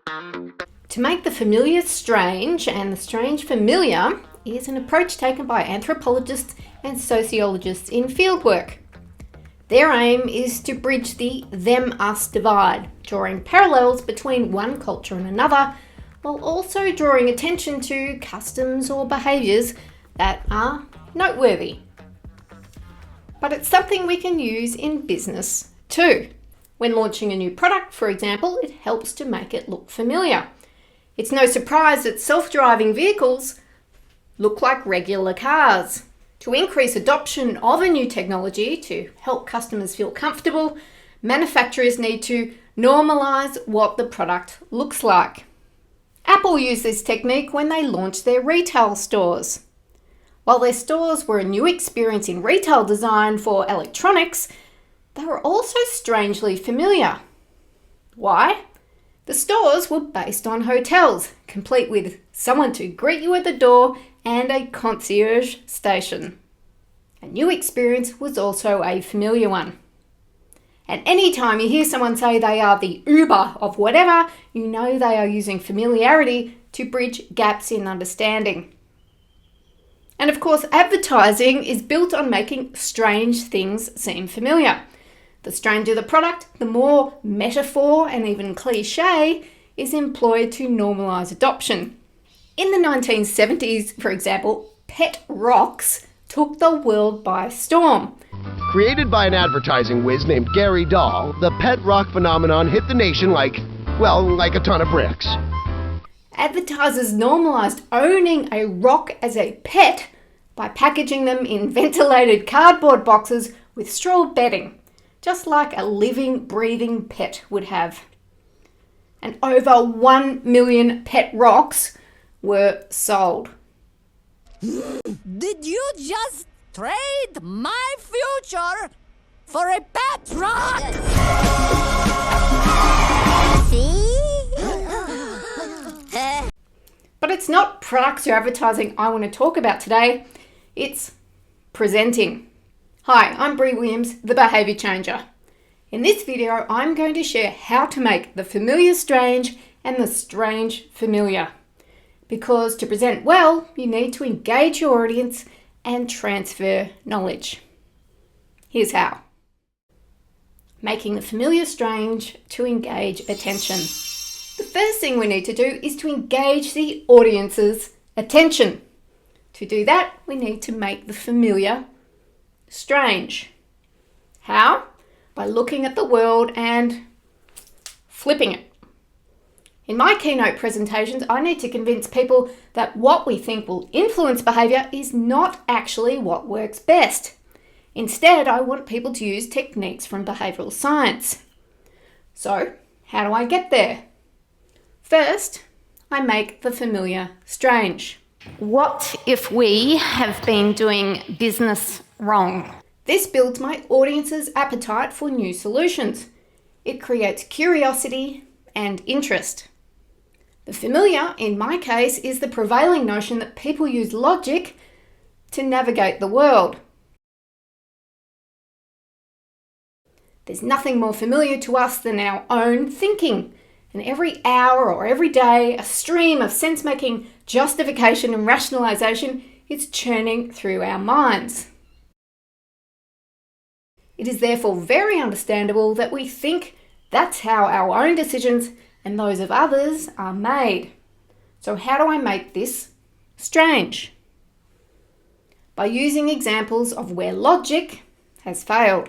To make the familiar strange and the strange familiar is an approach taken by anthropologists and sociologists in fieldwork. Their aim is to bridge the them-us divide, drawing parallels between one culture and another, while also drawing attention to customs or behaviours that are noteworthy. But it's something we can use in business too. When launching a new product, for example, it helps to make it look familiar. It's no surprise that self-driving vehicles look like regular cars. To increase adoption of a new technology to help customers feel comfortable, manufacturers need to normalise what the product looks like. Apple used this technique when they launched their retail stores. While their stores were a new experience in retail design for electronics, they were also strangely familiar. Why? The stores were based on hotels, complete with someone to greet you at the door and a concierge station. A new experience was also a familiar one. And anytime you hear someone say they are the Uber of whatever, you know they are using familiarity to bridge gaps in understanding. And of course, advertising is built on making strange things seem familiar. The stranger the product, the more metaphor and even cliche is employed to normalise adoption. In the 1970s, for example, pet rocks took the world by storm. Created by an advertising whiz named Gary Dahl, the pet rock phenomenon hit the nation like a ton of bricks. Advertisers normalised owning a rock as a pet by packaging them in ventilated cardboard boxes with straw bedding, just like a living, breathing pet would have. And over 1 million pet rocks were sold. Did you just trade my future for a pet rock? But it's not products or advertising I want to talk about today. It's presenting. Hi, I'm Bri Williams, the Behaviour Changer. In this video, I'm going to share how to make the familiar strange and the strange familiar. Because to present well, you need to engage your audience and transfer knowledge. Here's how. Making the familiar strange to engage attention. The first thing we need to do is to engage the audience's attention. To do that, we need to make the familiar strange. How? By looking at the world and flipping it. In my keynote presentations, I need to convince people that what we think will influence behaviour is not actually what works best. Instead, I want people to use techniques from behavioural science. So, how do I get there? First, I make the familiar strange. What if we have been doing business wrong? This builds my audience's appetite for new solutions. It creates curiosity and interest. The familiar, in my case, is the prevailing notion that people use logic to navigate the world. There's nothing more familiar to us than our own thinking. And every hour or every day, a stream of sense-making, justification and rationalisation is churning through our minds. It is therefore very understandable that we think that's how our own decisions and those of others are made. So how do I make this strange? By using examples of where logic has failed.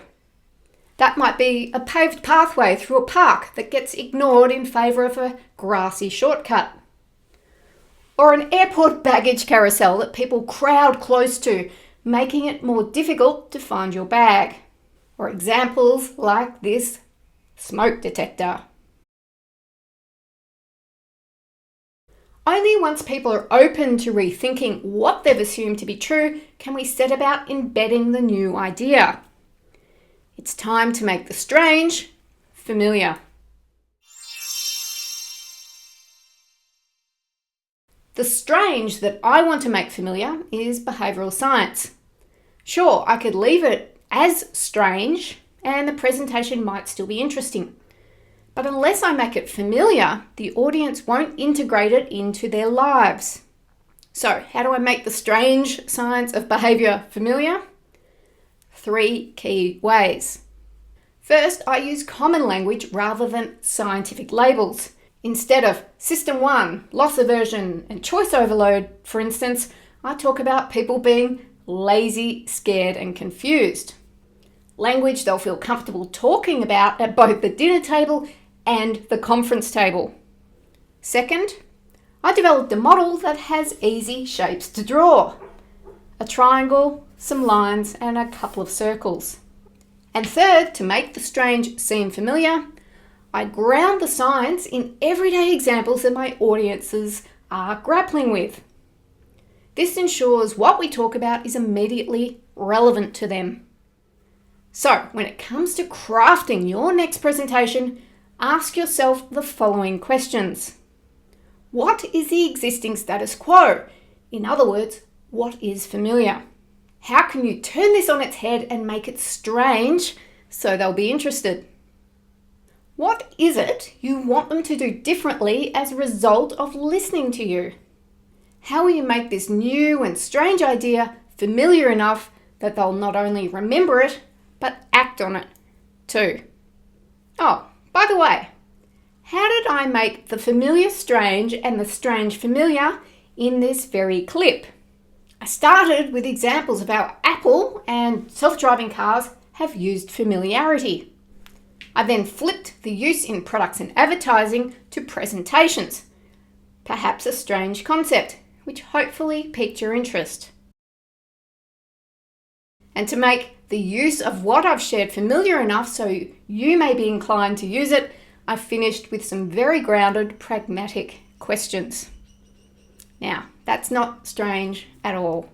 That might be a paved pathway through a park that gets ignored in favour of a grassy shortcut. Or an airport baggage carousel that people crowd close to, making it more difficult to find your bag. Or examples like this smoke detector. Only once people are open to rethinking what they've assumed to be true can we set about embedding the new idea. It's time to make the strange familiar. The strange that I want to make familiar is behavioural science. Sure, I could leave it as strange and the presentation might still be interesting. But unless I make it familiar, the audience won't integrate it into their lives. So, how do I make the strange science of behaviour familiar? 3 key ways. First, I use common language rather than scientific labels. Instead of System 1, loss aversion and choice overload, for instance, I talk about people being lazy, scared and confused. Language they'll feel comfortable talking about at both the dinner table and the conference table. Second, I developed a model that has easy shapes to draw. A triangle, some lines and a couple of circles. And third, to make the strange seem familiar, I ground the science in everyday examples that my audiences are grappling with. This ensures what we talk about is immediately relevant to them. So, when it comes to crafting your next presentation, ask yourself the following questions. What is the existing status quo? In other words, what is familiar? How can you turn this on its head and make it strange so they'll be interested? What is it you want them to do differently as a result of listening to you? How will you make this new and strange idea familiar enough that they'll not only remember it, but act on it too? Oh, by the way, how did I make the familiar strange and the strange familiar in this very clip? I started with examples of how Apple and self-driving cars have used familiarity. I then flipped the use in products and advertising to presentations, perhaps a strange concept, which hopefully piqued your interest. And to make the use of what I've shared familiar enough so you may be inclined to use it, I finished with some very grounded, pragmatic questions. Now, that's not strange at all.